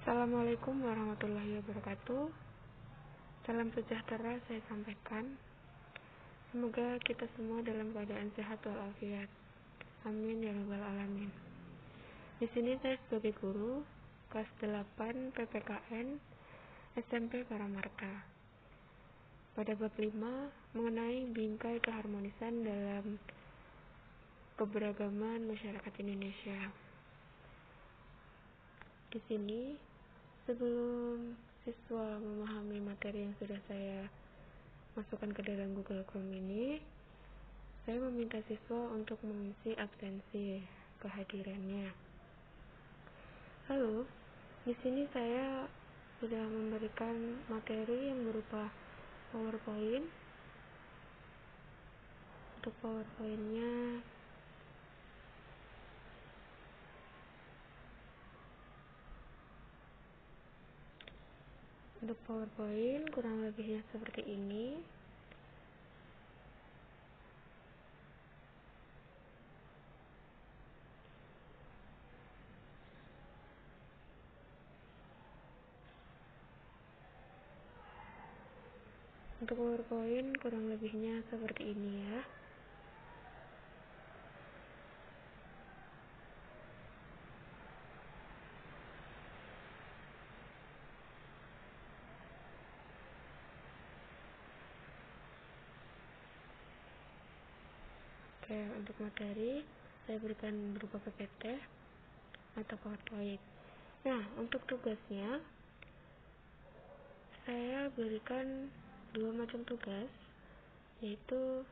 Assalamualaikum warahmatullahi wabarakatuh. Salam sejahtera saya sampaikan. Semoga kita semua dalam keadaan sehat walafiat. Amin ya rabbal alamin. Di sini saya sebagai guru kelas 8 PPKN SMP Paramarta. Pada bab 5 mengenai bingkai keharmonisan dalam keberagaman masyarakat Indonesia. Di sini, sebelum siswa memahami materi yang sudah saya masukkan ke dalam Google Chrome ini, saya meminta siswa untuk mengisi absensi kehadirannya. Lalu, di sini saya sudah memberikan materi yang berupa PowerPoint. Untuk PowerPoint-nya kurang lebihnya seperti ini. Untuk PowerPoint kurang lebihnya seperti ini ya. Oke, untuk materi saya berikan berupa PPT atau PowerPoint. Nah, untuk tugasnya saya berikan 2 macam tugas, yaitu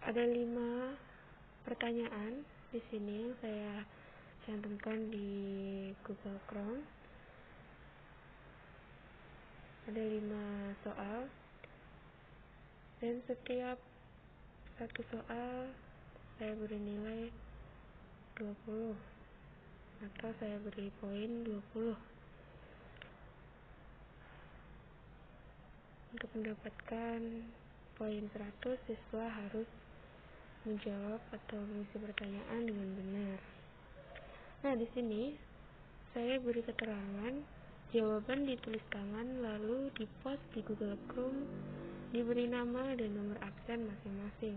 ada 5 pertanyaan di sini saya cantumkan di Google Chrome. Ada 5 soal dan setiap satu soal saya beri nilai 20 atau saya beri poin 20. Untuk mendapatkan poin 100, siswa harus menjawab atau mengisi pertanyaan dengan benar. Nah, di sini saya beri keterangan jawaban ditulis tangan lalu dipost di Google Chrome, diberi nama dan nomor absen masing-masing.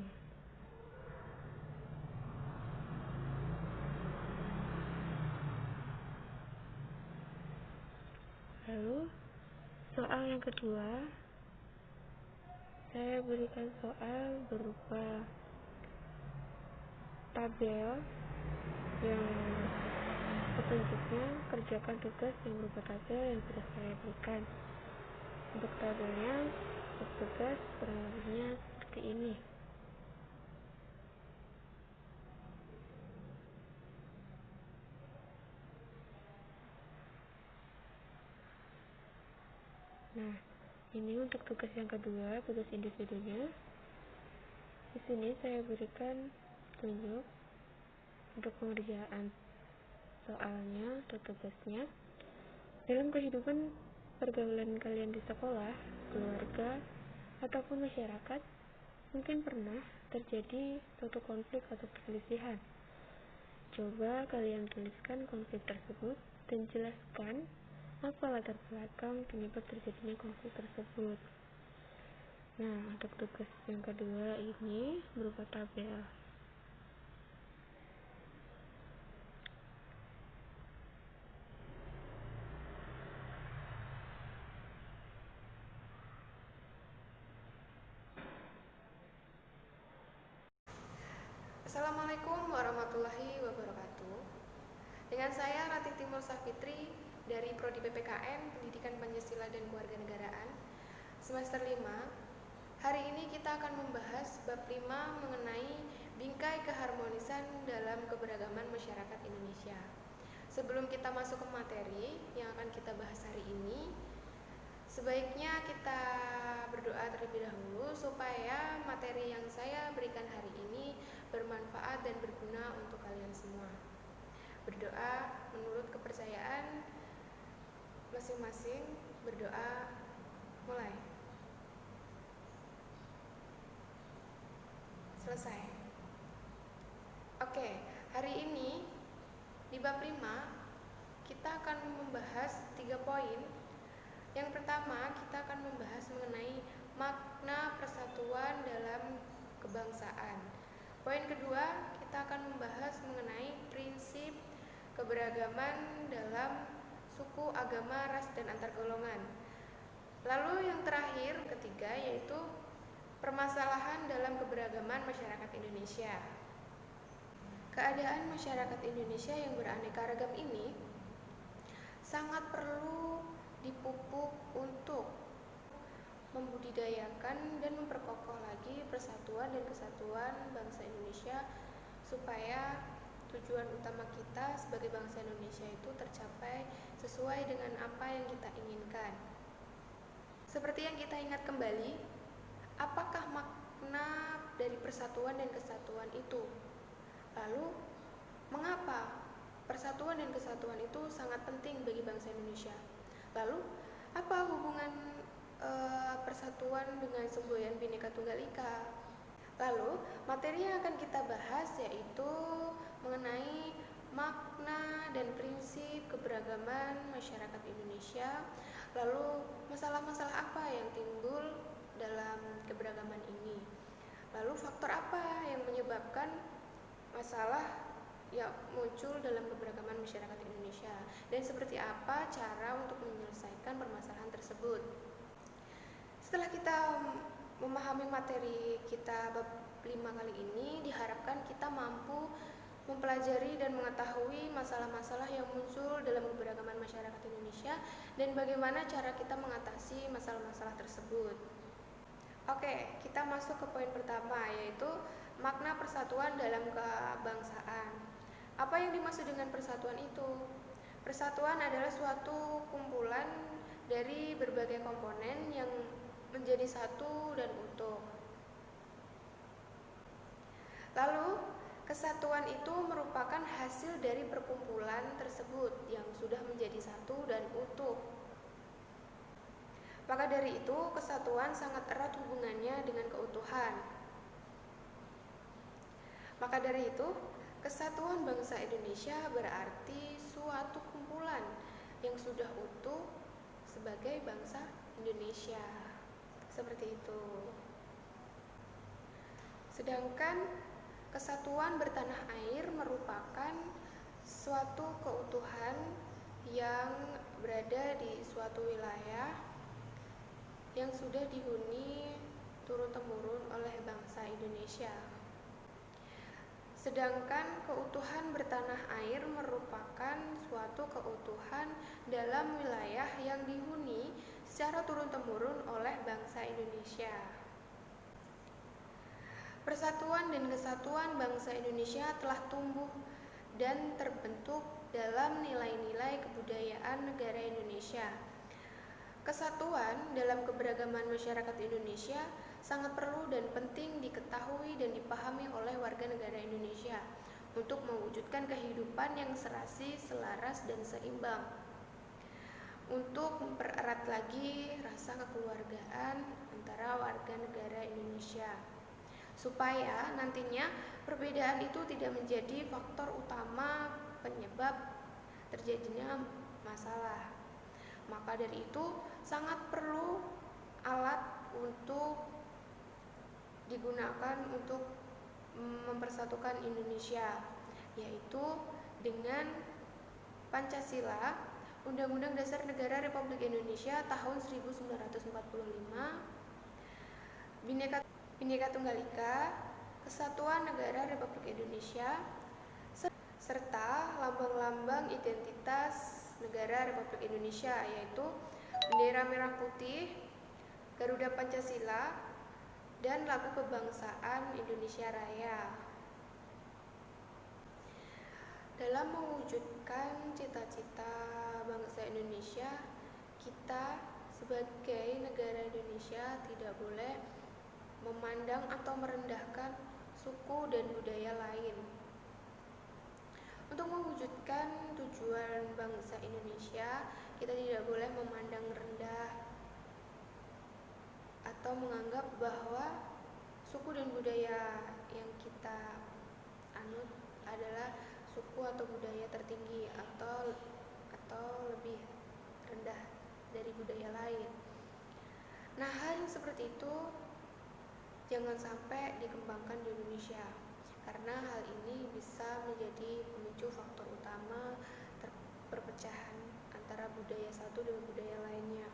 Lalu soal yang kedua, saya berikan soal berupa tabel yang petunjuknya kerjakan tugas yang berupa tabel yang sudah saya berikan. Untuk tabelnya, untuk tugas kurang lebihnya seperti ini. Nah, ini untuk tugas yang kedua, tugas individunya. Di sini saya berikan petunjuk untuk pengerjaan soalnya atau tugasnya. Dalam kehidupan pergaulan kalian di sekolah, keluarga, ataupun masyarakat, mungkin pernah terjadi suatu konflik atau perselisihan. Coba kalian tuliskan konflik tersebut dan jelaskan apa latar belakang penyebab terjadinya konflik tersebut. Nah, untuk tugas yang kedua ini berupa tabel. Assalamualaikum warahmatullahi wabarakatuh. Dengan saya Ratih Timur Safitri dari Prodi PPKN Pendidikan Pancasila dan Kewarganegaraan semester 5. Hari ini kita akan membahas bab 5 mengenai bingkai keharmonisan dalam keberagaman masyarakat Indonesia. Sebelum kita masuk ke materi yang akan kita bahas hari ini, sebaiknya kita berdoa terlebih dahulu supaya materi yang saya berikan hari ini bermanfaat dan berguna untuk kalian semua. Berdoa menurut kepercayaan masing-masing. Berdoa mulai. Selesai. Oke, hari ini di bab 5 kita akan membahas 3 poin. Yang pertama, kita akan membahas mengenai makna persatuan dalam kebangsaan. Poin kedua, kita akan membahas mengenai prinsip keberagaman dalam suku, agama, ras, dan antar golongan. Lalu yang terakhir, ketiga, yaitu permasalahan dalam keberagaman masyarakat Indonesia. Keadaan masyarakat Indonesia yang beraneka ragam ini sangat perlu dipupuk untuk membudidayakan dan memperkokoh lagi persatuan dan kesatuan bangsa Indonesia, supaya tujuan utama kita sebagai bangsa Indonesia itu tercapai sesuai dengan apa yang kita inginkan. Seperti yang kita ingat kembali, apakah makna dari persatuan dan kesatuan itu? Lalu, mengapa persatuan dan kesatuan itu sangat penting bagi bangsa Indonesia? Lalu, apa hubungan persatuan dengan semboyan Bhinneka Tunggal Ika? Lalu, materi yang akan kita bahas yaitu mengenai makna dan prinsip keberagaman masyarakat Indonesia. Lalu, masalah-masalah apa yang timbul dalam keberagaman ini? Lalu, faktor apa yang menyebabkan masalah yang muncul dalam keberagaman masyarakat Indonesia, dan seperti apa cara untuk menyelesaikan permasalahan tersebut. Setelah kita memahami materi kita bab 5 kali ini, diharapkan kita mampu mempelajari dan mengetahui masalah-masalah yang muncul dalam keberagaman masyarakat Indonesia dan bagaimana cara kita mengatasi masalah-masalah tersebut. Oke, kita masuk ke poin pertama, yaitu makna persatuan dalam kebangsaan. Apa yang dimaksud dengan persatuan itu? Persatuan adalah suatu kumpulan dari berbagai komponen yang menjadi satu dan utuh. Lalu, kesatuan itu merupakan hasil dari perkumpulan tersebut yang sudah menjadi satu dan utuh. Maka dari itu, kesatuan sangat erat hubungannya dengan keutuhan. Maka dari itu, kesatuan bangsa Indonesia berarti suatu kumpulan yang sudah utuh sebagai bangsa Indonesia. Seperti itu. Sedangkan kesatuan bertanah air merupakan suatu keutuhan yang berada di suatu wilayah yang sudah dihuni turun-temurun oleh bangsa Indonesia. Sedangkan keutuhan bertanah air merupakan suatu keutuhan dalam wilayah yang dihuni secara turun-temurun oleh bangsa Indonesia. Persatuan dan kesatuan bangsa Indonesia telah tumbuh dan terbentuk dalam nilai-nilai kebudayaan negara Indonesia. Kesatuan dalam keberagaman masyarakat Indonesia sangat perlu dan penting diketahui dan dipahami oleh warga negara Indonesia untuk mewujudkan kehidupan yang serasi, selaras, dan seimbang. Untuk mempererat lagi rasa kekeluargaan antara warga negara Indonesia, supaya nantinya perbedaan itu tidak menjadi faktor utama penyebab terjadinya masalah. Maka dari itu sangat perlu alat untuk digunakan untuk mempersatukan Indonesia, yaitu dengan Pancasila, Undang-Undang Dasar Negara Republik Indonesia tahun 1945, Bhinneka Tunggal Ika, Kesatuan Negara Republik Indonesia, serta lambang-lambang identitas negara Republik Indonesia, yaitu bendera merah putih, Garuda Pancasila, dan lagu kebangsaan Indonesia Raya. Dalam mewujudkan cita-cita bangsa Indonesia, kita sebagai negara Indonesia tidak boleh memandang atau merendahkan suku dan budaya lain. Untuk mewujudkan tujuan bangsa Indonesia, kita tidak boleh memandang rendah atau menganggap bahwa suku dan budaya yang kita anut adalah suku atau budaya tertinggi atau lebih rendah dari budaya lain. Nah, hal yang seperti itu jangan sampai dikembangkan di Indonesia, karena hal ini bisa menjadi pemicu faktor utama perpecahan antara budaya satu dengan budaya lainnya.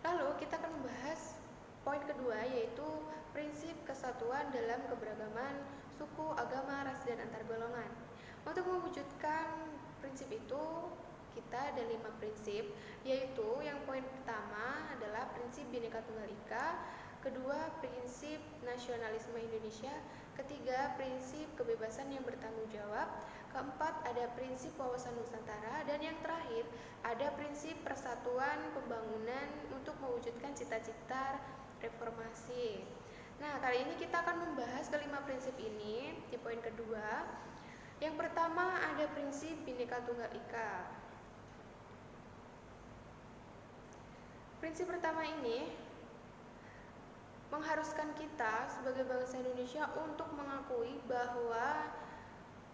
Lalu kita akan membahas poin kedua, yaitu prinsip kesatuan dalam keberagaman suku, agama, ras, dan antar golongan. Untuk mewujudkan prinsip itu, kita ada 5 prinsip, yaitu yang poin pertama adalah prinsip Bhinneka Tunggal Ika, kedua prinsip nasionalisme Indonesia, ketiga prinsip kebebasan yang bertanggung jawab, keempat ada prinsip wawasan Nusantara, dan yang terakhir ada prinsip persatuan pembangunan untuk mewujudkan cita-cita reformasi. Nah, kali ini kita akan membahas kelima prinsip ini di poin kedua. Yang pertama ada prinsip Bhinneka Tunggal Ika. Prinsip pertama ini mengharuskan kita sebagai bangsa Indonesia untuk mengakui bahwa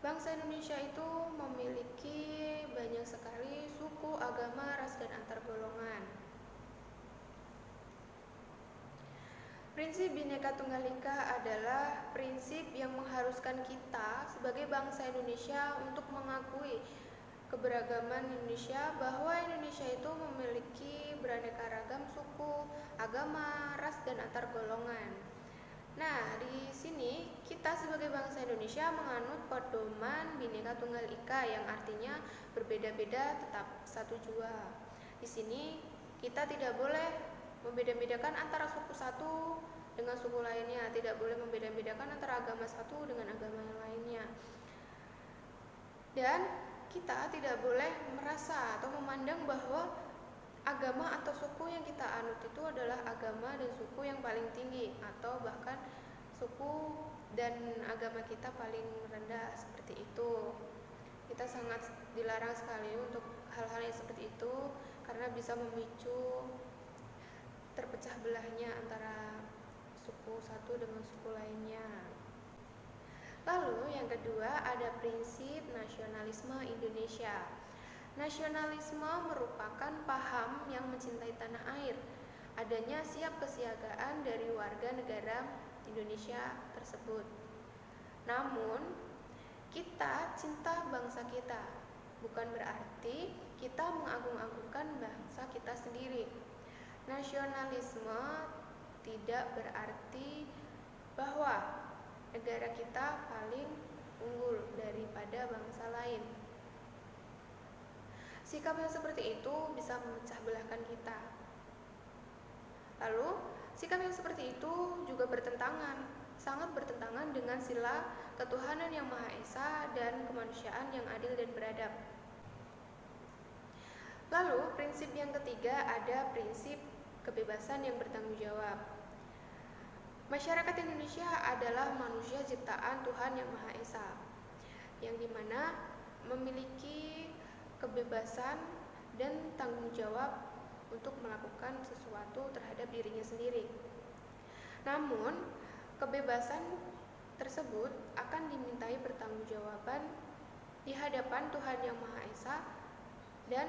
bangsa Indonesia itu memiliki banyak sekali suku, agama, ras, dan antar golongan. Prinsip Bhinneka Tunggal Ika adalah prinsip yang mengharuskan kita sebagai bangsa Indonesia untuk mengakui keberagaman Indonesia, bahwa Indonesia itu memiliki beraneka ragam suku, agama, ras, dan antar golongan. Nah, di sini kita sebagai bangsa Indonesia menganut pedoman Bhinneka Tunggal Ika yang artinya berbeda-beda tetap satu jua. Di sini kita tidak boleh membeda-bedakan antara suku satu dengan suku lainnya, tidak boleh membeda-bedakan antara agama satu dengan agama yang lainnya. Dan kita tidak boleh merasa atau memandang bahwa agama atau suku yang kita anut itu adalah agama dan suku yang paling tinggi, atau bahkan suku dan agama kita paling rendah, seperti itu. Kita sangat dilarang sekali untuk hal-hal yang seperti itu, karena bisa memicu terpecah belahnya antara suku satu dengan suku lainnya. Lalu yang kedua ada prinsip nasionalisme Indonesia. Nasionalisme merupakan paham yang mencintai tanah air, adanya siap kesiagaan dari warga negara Indonesia tersebut. Namun, kita cinta bangsa kita, bukan berarti kita mengagung-agungkan bangsa kita sendiri. Nasionalisme tidak berarti bahwa negara kita paling unggul daripada bangsa lain. Sikap yang seperti itu bisa memecah belahkan kita. Lalu, sikap yang seperti itu juga sangat bertentangan dengan sila ketuhanan yang Maha Esa dan kemanusiaan yang adil dan beradab. Lalu, prinsip yang ketiga ada prinsip kebebasan yang bertanggung jawab. Masyarakat Indonesia adalah manusia ciptaan Tuhan yang Maha Esa, yang dimana memiliki kebebasan dan tanggung jawab untuk melakukan sesuatu terhadap dirinya sendiri. Namun, kebebasan tersebut akan dimintai pertanggungjawaban di hadapan Tuhan yang Maha Esa dan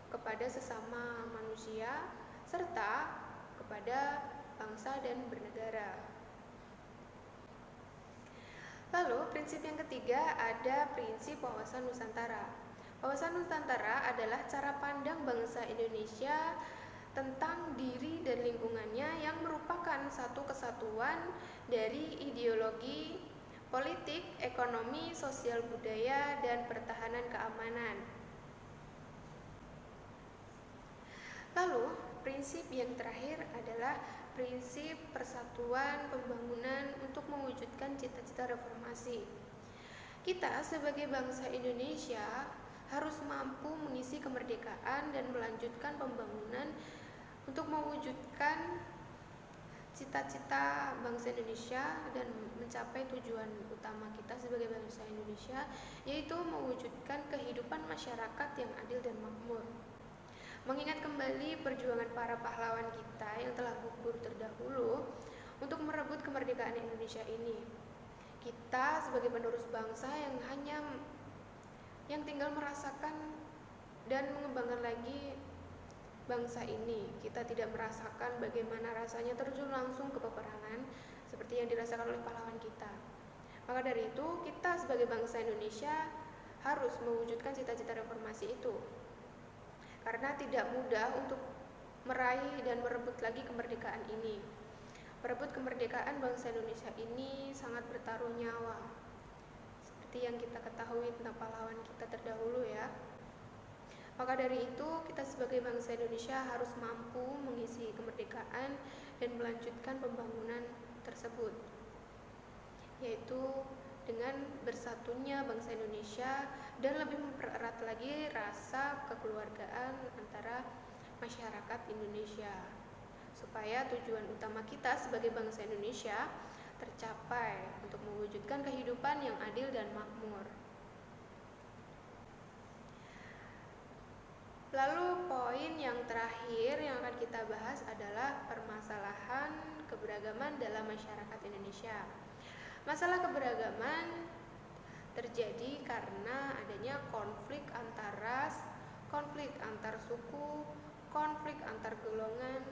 kepada sesama manusia, serta kepada bangsa dan bernegara. Lalu, prinsip yang ketiga ada prinsip wawasan Nusantara. Wawasan Nusantara adalah cara pandang bangsa Indonesia tentang diri dan lingkungannya yang merupakan satu kesatuan dari ideologi, politik, ekonomi, sosial budaya, dan pertahanan keamanan. Lalu, prinsip yang terakhir adalah prinsip persatuan pembangunan untuk mewujudkan cita-cita reformasi. Kita sebagai bangsa Indonesia harus mampu mengisi kemerdekaan dan melanjutkan pembangunan untuk mewujudkan cita-cita bangsa Indonesia dan mencapai tujuan utama kita sebagai bangsa Indonesia, yaitu mewujudkan kehidupan masyarakat yang adil dan makmur. Mengingat kembali perjuangan para pahlawan kita yang telah gugur terdahulu untuk merebut kemerdekaan kemerdekaan Indonesia ini. Kita sebagai penerus bangsa yang tinggal merasakan dan mengembangkan lagi bangsa ini. Kita tidak merasakan bagaimana rasanya terjun langsung ke peperangan seperti yang dirasakan oleh pahlawan kita. Maka dari itu, kita sebagai bangsa Indonesia harus mewujudkan cita-cita reformasi itu. Karena tidak mudah untuk meraih dan merebut lagi kemerdekaan ini. Merebut kemerdekaan bangsa Indonesia ini sangat bertaruh nyawa. Seperti yang kita ketahui tentang pahlawan kita terdahulu ya. Maka dari itu, kita sebagai bangsa Indonesia harus mampu mengisi kemerdekaan dan melanjutkan pembangunan tersebut, yaitu dengan bersatunya bangsa Indonesia dan lebih mempererat lagi rasa kekeluargaan antara masyarakat Indonesia, supaya tujuan utama kita sebagai bangsa Indonesia tercapai untuk mewujudkan kehidupan yang adil dan makmur. Lalu poin yang terakhir yang akan kita bahas adalah permasalahan keberagaman dalam masyarakat Indonesia. Masalah keberagaman terjadi karena adanya konflik antar ras, konflik antar suku, konflik antar golongan,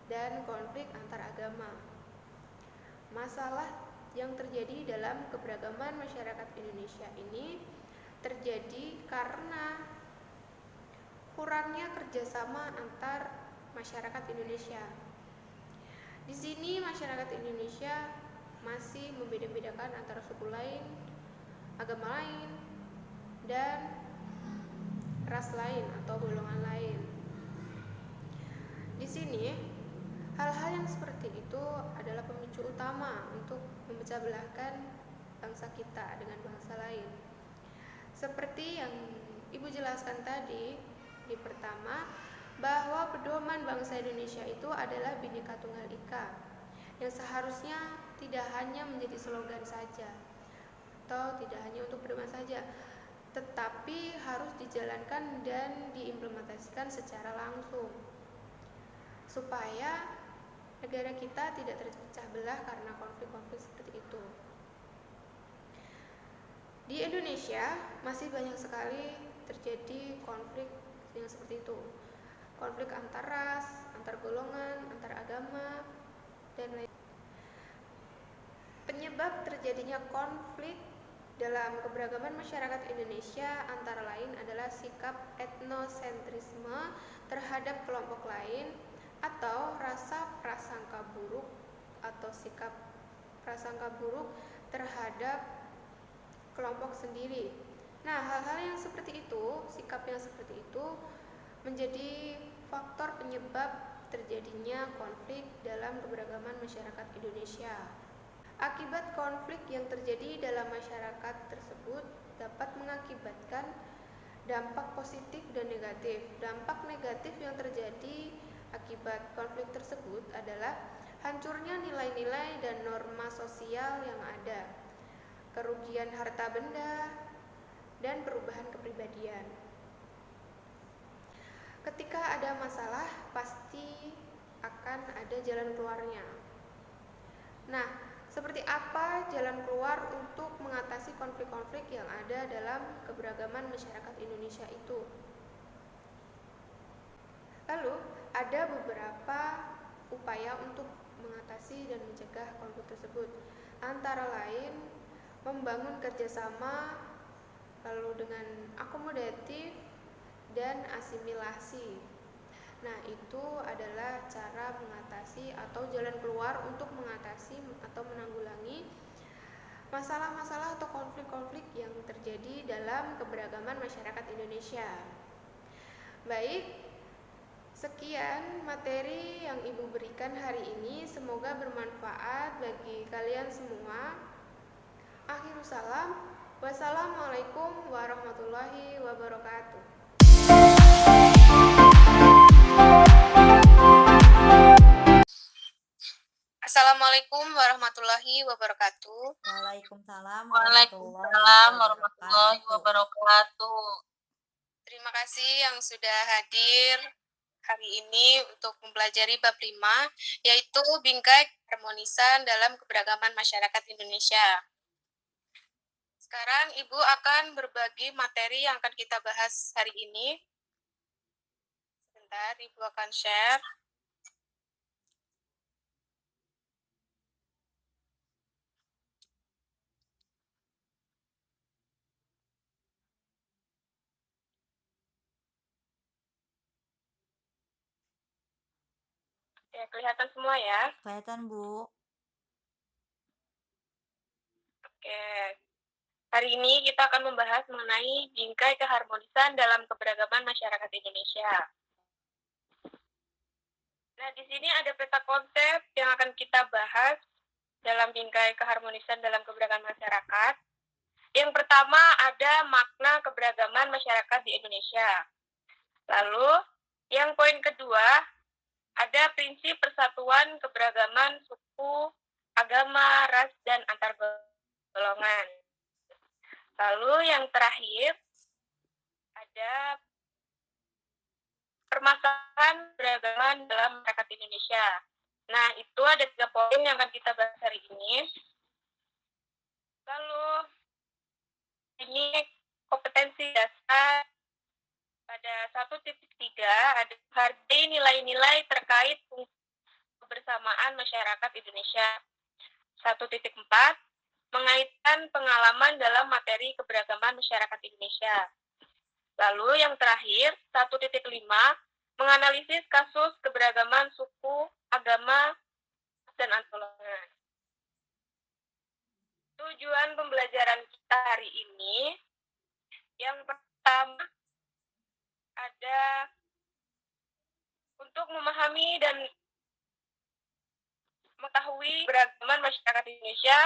dan konflik antar agama. Masalah yang terjadi dalam keberagaman masyarakat Indonesia ini terjadi karena kurangnya kerjasama antar masyarakat Indonesia. Di sini masyarakat Indonesia masih membeda-bedakan antara suku lain, agama lain, dan ras lain atau golongan lain. Di sini hal-hal yang seperti itu adalah pemicu utama untuk memecah belahkan bangsa kita dengan bangsa lain. Seperti yang Ibu jelaskan tadi di pertama, bahwa pedoman bangsa Indonesia itu adalah Bhinneka Tunggal Ika, yang seharusnya tidak hanya menjadi slogan saja atau tidak hanya untuk pedoman saja, tetapi harus dijalankan dan diimplementasikan secara langsung supaya negara kita tidak terpecah belah karena konflik-konflik seperti itu. Di Indonesia masih banyak sekali terjadi konflik yang seperti itu. Konflik antar ras, antar golongan, antar agama, dan lain. Penyebab terjadinya konflik dalam keberagaman masyarakat Indonesia antara lain adalah sikap etnosentrisme terhadap kelompok lain atau rasa prasangka buruk atau sikap prasangka buruk terhadap kelompok sendiri. Nah, hal-hal yang seperti itu, sikap yang seperti itu menjadi faktor penyebab terjadinya konflik dalam keberagaman masyarakat Indonesia. Akibat konflik yang terjadi dalam masyarakat tersebut dapat mengakibatkan dampak positif dan negatif. Dampak negatif yang terjadi akibat konflik tersebut adalah hancurnya nilai-nilai dan norma sosial yang ada, kerugian harta benda, dan perubahan kepribadian. Ketika ada masalah, pasti akan ada jalan keluarnya. Nah, seperti apa jalan keluar untuk mengatasi konflik-konflik yang ada dalam keberagaman masyarakat Indonesia itu? Lalu, ada beberapa upaya untuk mengatasi dan mencegah konflik tersebut. Antara lain, membangun kerjasama, lalu dengan akomodatif dan asimilasi. Nah, itu adalah cara mengatasi atau jalan keluar untuk mengatasi atau menanggulangi masalah-masalah atau konflik-konflik yang terjadi dalam keberagaman masyarakat Indonesia. Baik, sekian materi yang Ibu berikan hari ini, semoga bermanfaat bagi kalian semua. Akhirul salam, wassalamualaikum warahmatullahi wabarakatuh. Assalamualaikum warahmatullahi wabarakatuh. Waalaikumsalam warahmatullahi wabarakatuh. Terima kasih yang sudah hadir. hari ini untuk mempelajari bab 5, yaitu bingkai keharmonisan dalam keberagaman masyarakat Indonesia. Sekarang Ibu akan berbagi materi yang akan kita bahas hari ini. Sebentar, Ibu akan share. Ya, kelihatan semua ya? Kelihatan, Bu. Oke. Hari ini kita akan membahas mengenai bingkai keharmonisan dalam keberagaman masyarakat Indonesia. Nah, di sini ada peta konsep yang akan kita bahas dalam bingkai keharmonisan dalam keberagaman masyarakat. Yang pertama ada makna keberagaman masyarakat di Indonesia. Lalu, yang poin kedua ada prinsip persatuan keberagaman suku, agama, ras, dan antar golongan. Lalu yang terakhir ada permasalahan keberagaman dalam masyarakat Indonesia. Nah, itu ada 3 poin yang akan kita bahas hari ini. Lalu, ini kompetensi dasar pada 1.3 ada menghargai nilai-nilai terkait kebersamaan masyarakat Indonesia. 1.4 mengaitkan pengalaman dalam materi keberagaman masyarakat Indonesia. Lalu yang terakhir, 1.5, menganalisis kasus keberagaman suku, agama, dan antar golongan. Tujuan pembelajaran kita hari ini, yang pertama ada untuk memahami dan mengetahui keberagaman masyarakat Indonesia.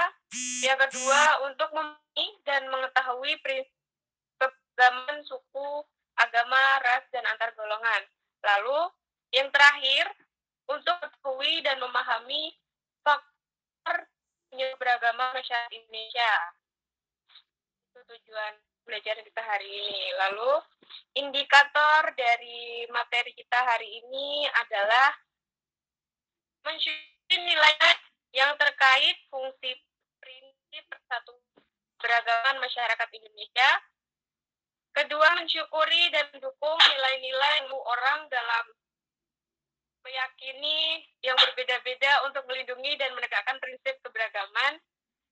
Yang kedua, untuk memahami dan mengetahui prinsip keberagaman suku, agama, ras, dan antar golongan. Lalu, yang terakhir, untuk mengetahui dan memahami faktor keberagaman masyarakat Indonesia. Itu tujuan belajar kita hari ini. Lalu, indikator dari materi kita hari ini adalah mensyukuri nilai yang terkait fungsi prinsip persatuan keberagaman masyarakat Indonesia. Kedua, mensyukuri dan mendukung nilai-nilai orang dalam meyakini yang berbeda-beda untuk melindungi dan menegakkan prinsip keberagaman.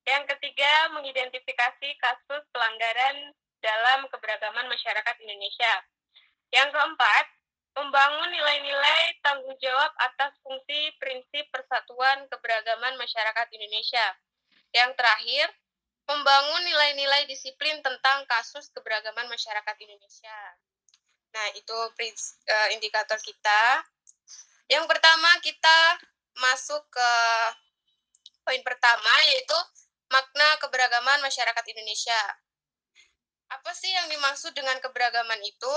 Yang ketiga, mengidentifikasi kasus pelanggaran dalam keberagaman masyarakat Indonesia. Yang keempat, membangun nilai-nilai tanggung jawab atas fungsi prinsip persatuan keberagaman masyarakat Indonesia. Yang terakhir, membangun nilai-nilai disiplin tentang kasus keberagaman masyarakat Indonesia. Nah, itu indikator kita. Yang pertama, kita masuk ke poin pertama, yaitu makna keberagaman masyarakat Indonesia. Apa sih yang dimaksud dengan keberagaman itu?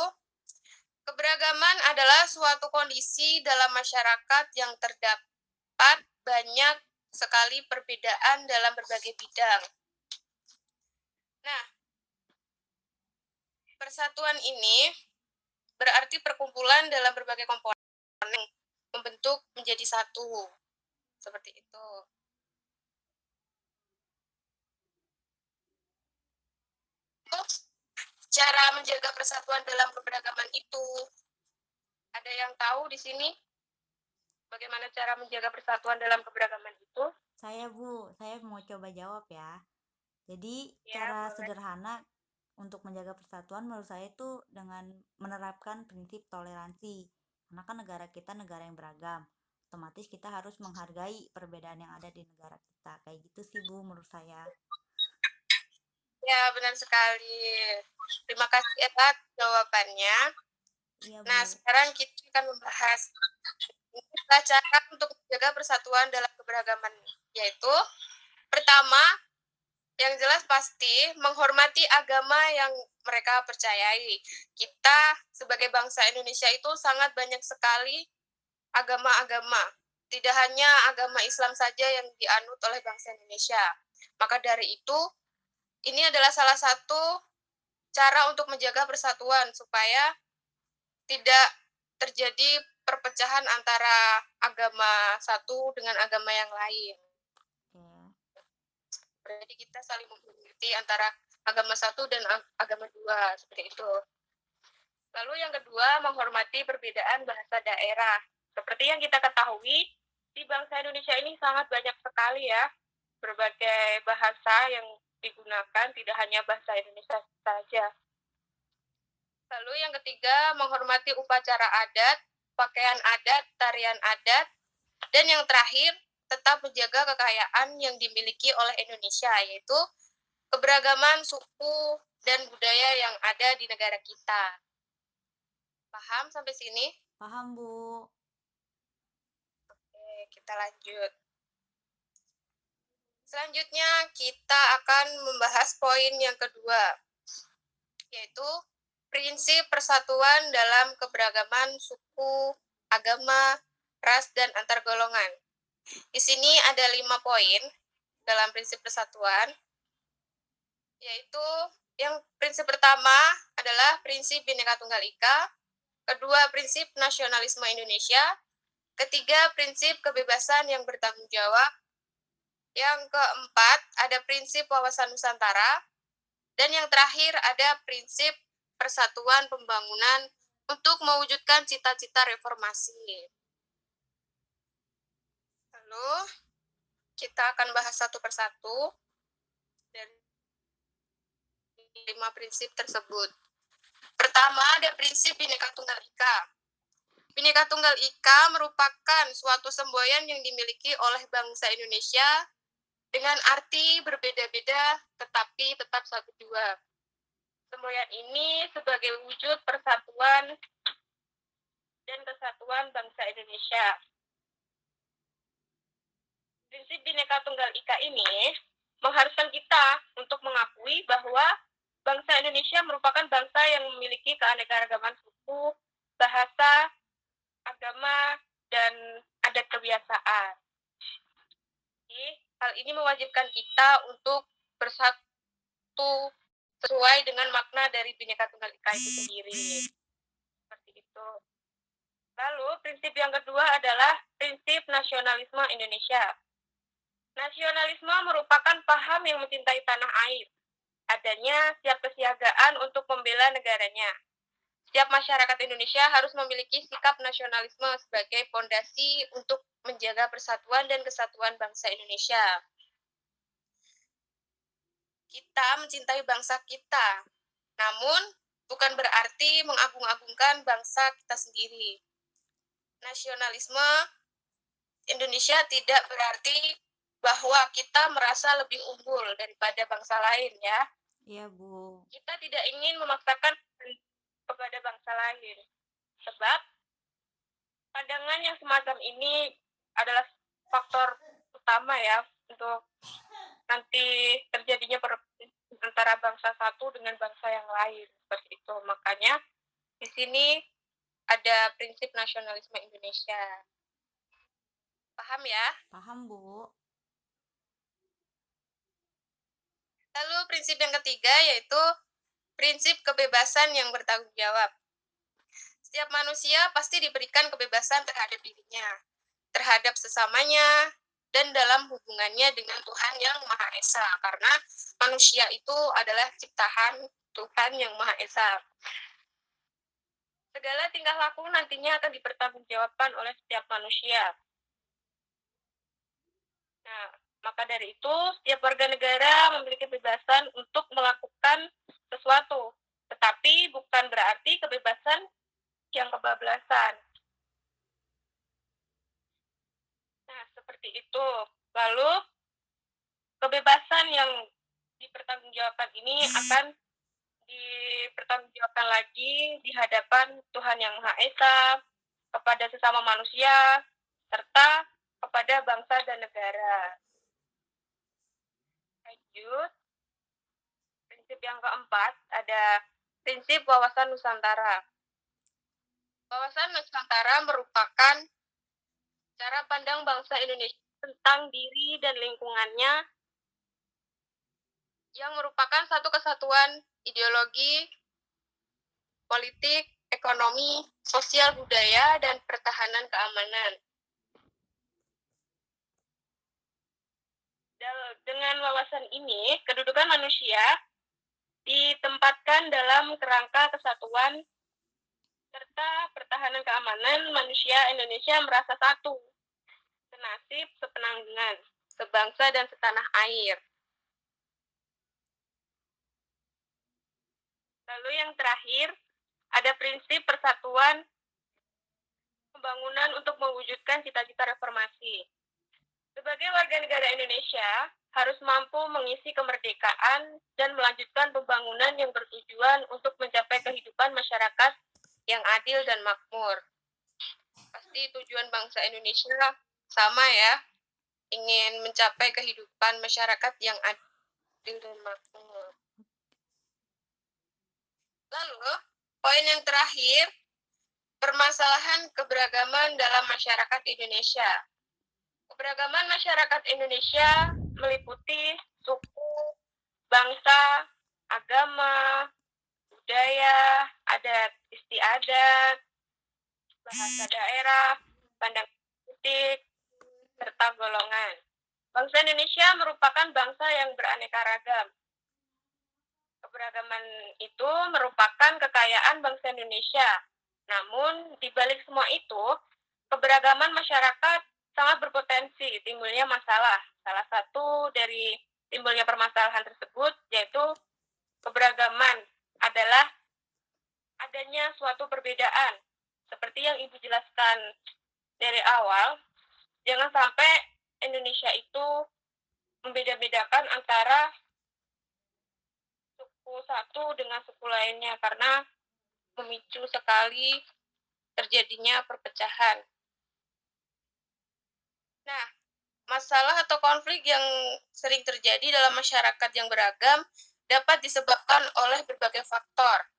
Keberagaman adalah suatu kondisi dalam masyarakat yang terdapat banyak sekali perbedaan dalam berbagai bidang. Nah, persatuan ini berarti perkumpulan dalam berbagai komponen yang membentuk menjadi satu. Seperti itu. Cara menjaga persatuan dalam keberagaman itu. Ada yang tahu di sini? Bagaimana cara menjaga persatuan dalam keberagaman itu? Saya, Bu. Saya mau coba jawab ya. Jadi, Ya, cara boleh. sederhana untuk menjaga persatuan menurut saya itu dengan menerapkan prinsip toleransi. Karena kan negara kita negara yang beragam. Otomatis kita harus menghargai perbedaan yang ada di negara kita. Kayak gitu sih, Bu, menurut saya. Ya, benar sekali. Terima kasih atas jawabannya. Iya, Bu. Nah, sekarang kita akan membahas cara untuk menjaga persatuan dalam keberagaman, yaitu pertama, yang jelas pasti menghormati agama yang mereka percayai. Kita sebagai bangsa Indonesia itu sangat banyak sekali agama-agama. Tidak hanya agama Islam saja yang dianut oleh bangsa Indonesia. Maka dari itu, ini adalah salah satu cara untuk menjaga persatuan supaya tidak terjadi perpecahan antara agama satu dengan agama yang lain. Berarti kita saling menghormati antara agama satu dan agama dua, seperti itu. Lalu yang kedua, menghormati perbedaan bahasa daerah. Seperti yang kita ketahui, di bangsa Indonesia ini sangat banyak sekali ya berbagai bahasa yang digunakan, tidak hanya bahasa Indonesia saja. Lalu yang ketiga, menghormati upacara adat, pakaian adat, tarian adat, dan yang terakhir, tetap menjaga kekayaan yang dimiliki oleh Indonesia, yaitu keberagaman suku dan budaya yang ada di negara kita. Paham sampai sini? Paham, Bu. Oke, kita lanjut. Selanjutnya, kita akan membahas poin yang kedua, yaitu prinsip persatuan dalam keberagaman suku, agama, ras, dan antar golongan. Di sini ada 5 poin dalam prinsip persatuan, yaitu yang prinsip pertama adalah prinsip Bhinneka Tunggal Ika, kedua prinsip nasionalisme Indonesia, ketiga prinsip kebebasan yang bertanggung jawab, yang keempat ada prinsip wawasan Nusantara, dan yang terakhir ada prinsip persatuan pembangunan untuk mewujudkan cita-cita reformasi. Lalu kita akan bahas satu persatu dari 5 prinsip tersebut. Pertama, ada prinsip Bhinneka Tunggal Ika. Bhinneka Tunggal Ika merupakan suatu semboyan yang dimiliki oleh bangsa Indonesia dengan arti berbeda-beda tetapi tetap satu jua. Semboyan ini sebagai wujud persatuan dan kesatuan bangsa Indonesia. Prinsip Bhinneka Tunggal Ika ini mengharuskan kita untuk mengakui bahwa bangsa Indonesia merupakan bangsa yang memiliki keanekaragaman suku, bahasa, agama, dan adat kebiasaan. Jadi, hal ini mewajibkan kita untuk bersatu sesuai dengan makna dari Bhinneka Tunggal Ika itu sendiri. Seperti itu. Lalu, prinsip yang kedua adalah prinsip nasionalisme Indonesia. Nasionalisme merupakan paham yang mencintai tanah air. Adanya siap kesiagaan untuk membela negaranya. Setiap masyarakat Indonesia harus memiliki sikap nasionalisme sebagai fondasi untuk menjaga persatuan dan kesatuan bangsa Indonesia. Kita mencintai bangsa kita, namun bukan berarti mengagung-agungkan bangsa kita sendiri. Nasionalisme Indonesia tidak berarti bahwa kita merasa lebih unggul daripada bangsa lain ya. Iya, Bu. Kita tidak ingin memaksakan kepada bangsa lain. Sebab pandangan yang semacam ini adalah faktor utama ya untuk nanti terjadinya antara bangsa satu dengan bangsa yang lain, seperti itu. Makanya di sini ada prinsip nasionalisme Indonesia. Paham ya? Paham, Bu. Lalu prinsip yang ketiga yaitu prinsip kebebasan yang bertanggung jawab. Setiap manusia pasti diberikan kebebasan terhadap dirinya, terhadap sesamanya, dan dalam hubungannya dengan Tuhan yang Maha Esa, karena manusia itu adalah ciptaan Tuhan yang Maha Esa. Segala tingkah laku nantinya akan dipertanggungjawabkan oleh setiap manusia. Nah, maka dari itu, setiap warga negara memiliki kebebasan untuk melakukan sesuatu, tetapi bukan berarti kebebasan yang kebablasan. Nah, seperti itu. Lalu, kebebasan yang dipertanggungjawabkan ini akan dipertanggungjawabkan lagi di hadapan Tuhan Yang Maha Esa, kepada sesama manusia, serta kepada bangsa dan negara. Lanjut. Prinsip yang keempat ada prinsip wawasan Nusantara. Wawasan Nusantara merupakan cara pandang bangsa Indonesia tentang diri dan lingkungannya yang merupakan satu kesatuan ideologi, politik, ekonomi, sosial budaya, dan pertahanan keamanan. Dengan wawasan ini, kedudukan manusia ditempatkan dalam kerangka kesatuan serta pertahanan keamanan. Manusia Indonesia merasa satu, senasib, sepenanggungan, sebangsa dan setanah air. Lalu yang terakhir, ada prinsip persatuan pembangunan untuk mewujudkan cita-cita reformasi. Sebagai warga negara Indonesia, harus mampu mengisi kemerdekaan dan melanjutkan pembangunan yang bertujuan untuk mencapai kehidupan masyarakat yang adil dan makmur. Pasti tujuan bangsa Indonesia sama ya, ingin mencapai kehidupan masyarakat yang adil dan makmur. Lalu, poin yang terakhir, permasalahan keberagaman dalam masyarakat Indonesia. Keberagaman masyarakat Indonesia meliputi suku, bangsa, agama, budaya, adat istiadat, bahasa daerah, pandangan politik, serta golongan. Bangsa Indonesia merupakan bangsa yang beraneka ragam. Keberagaman itu merupakan kekayaan bangsa Indonesia. Namun, di balik semua itu, keberagaman masyarakat sangat berpotensi timbulnya masalah. Salah satu dari timbulnya permasalahan tersebut yaitu keberagaman adalah adanya suatu perbedaan. Seperti yang Ibu jelaskan dari awal, jangan sampai Indonesia itu membeda-bedakan antara suku satu dengan suku lainnya karena memicu sekali terjadinya perpecahan. Nah, masalah atau konflik yang sering terjadi dalam masyarakat yang beragam dapat disebabkan oleh berbagai faktor.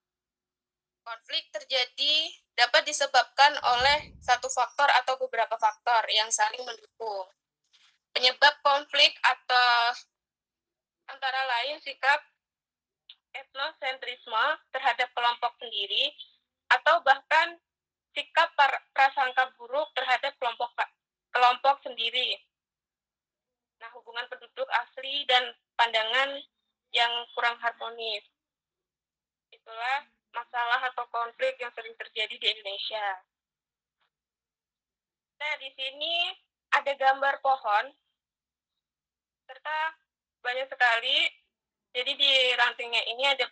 Konflik terjadi dapat disebabkan oleh satu faktor atau beberapa faktor yang saling mendukung. Penyebab konflik atau antara lain sikap etnosentrisme terhadap kelompok sendiri atau bahkan sikap prasangka buruk terhadap kelompok sendiri. Nah, hubungan penduduk asli dan pandangan yang kurang harmonis. Itulah masalah atau konflik yang sering terjadi di Indonesia. Nah, di sini ada gambar pohon, serta banyak sekali. Jadi di rantingnya ini ada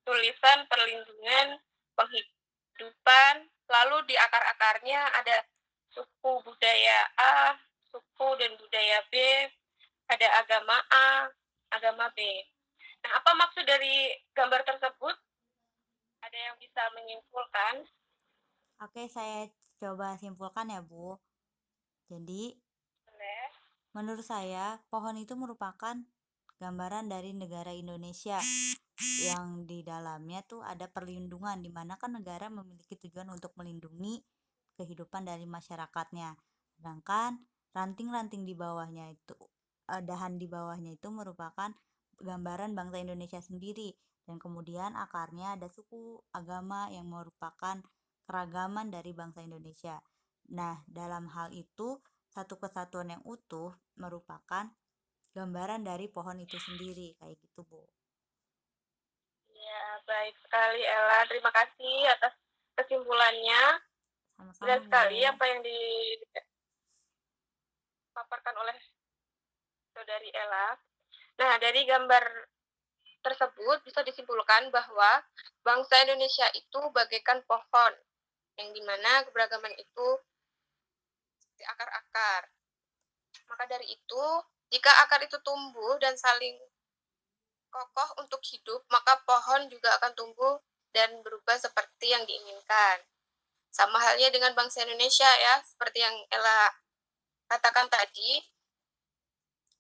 tulisan perlindungan, penghidupan, lalu di akar-akarnya ada suku budaya A, suku dan budaya B, ada agama A, agama B. Nah, apa maksud dari gambar tersebut? Ada yang bisa menyimpulkan? Oke, saya coba simpulkan ya, Bu. Jadi, menurut saya, pohon itu merupakan gambaran dari negara Indonesia yang di dalamnya tuh ada perlindungan, di mana kan negara memiliki tujuan untuk melindungi kehidupan dari masyarakatnya. Sedangkan ranting-ranting di bawahnya itu, dahan di bawahnya itu merupakan gambaran bangsa Indonesia sendiri. Dan kemudian akarnya ada suku, agama yang merupakan keragaman dari bangsa Indonesia. Nah, dalam hal itu, satu kesatuan yang utuh merupakan gambaran dari pohon itu sendiri, kayak gitu, Bu. Ya, baik sekali Ella. Terima kasih atas kesimpulannya. Sama-sama, Benar sekali Bu. apa yang dipaparkan oleh Saudari Ella. Nah, dari gambar tersebut bisa disimpulkan bahwa bangsa Indonesia itu bagaikan pohon, yang dimana keberagaman itu seperti akar-akar. Maka dari itu, jika akar itu tumbuh dan saling kokoh untuk hidup, maka pohon juga akan tumbuh dan berubah seperti yang diinginkan. Sama halnya dengan bangsa Indonesia ya, seperti yang Ella katakan tadi,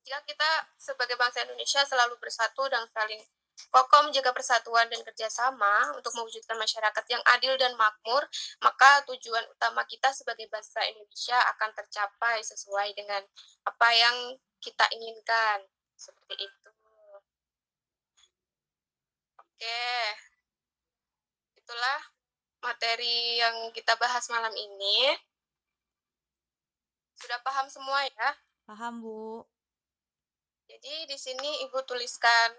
jika kita sebagai bangsa Indonesia selalu bersatu dan saling kokoh menjaga persatuan dan kerjasama untuk mewujudkan masyarakat yang adil dan makmur, maka tujuan utama kita sebagai bangsa Indonesia akan tercapai sesuai dengan apa yang kita inginkan. Seperti itu. Oke, itulah materi yang kita bahas malam ini. Sudah paham semua ya? Paham, Bu. Jadi di sini Ibu tuliskan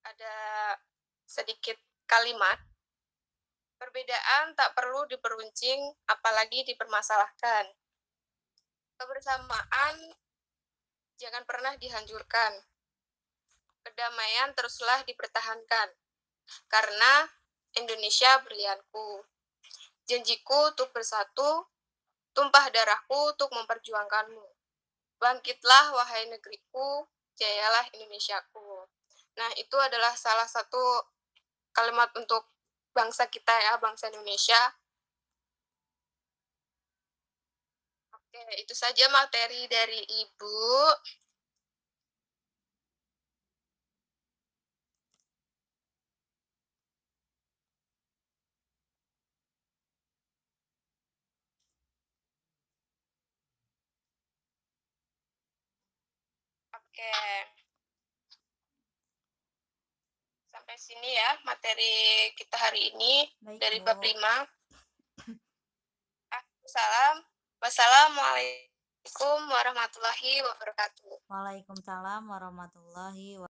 ada sedikit kalimat. Perbedaan tak perlu diperuncing, apalagi dipermasalahkan. Kebersamaan jangan pernah dihancurkan. Kedamaian teruslah dipertahankan. Karena Indonesia berlianku. Janjiku untuk bersatu, tumpah darahku untuk memperjuangkanmu. Bangkitlah wahai negeriku, jayalah Indonesiaku. Nah, itu adalah salah satu kalimat untuk bangsa kita ya, bangsa Indonesia. Oke, itu saja materi dari Ibu. Oke, sampai sini ya materi kita hari ini. Baik, dari Bu. bab 5. Wassalamualaikum warahmatullahi wabarakatuh. Waalaikumsalam warahmatullahi wabarakatuh.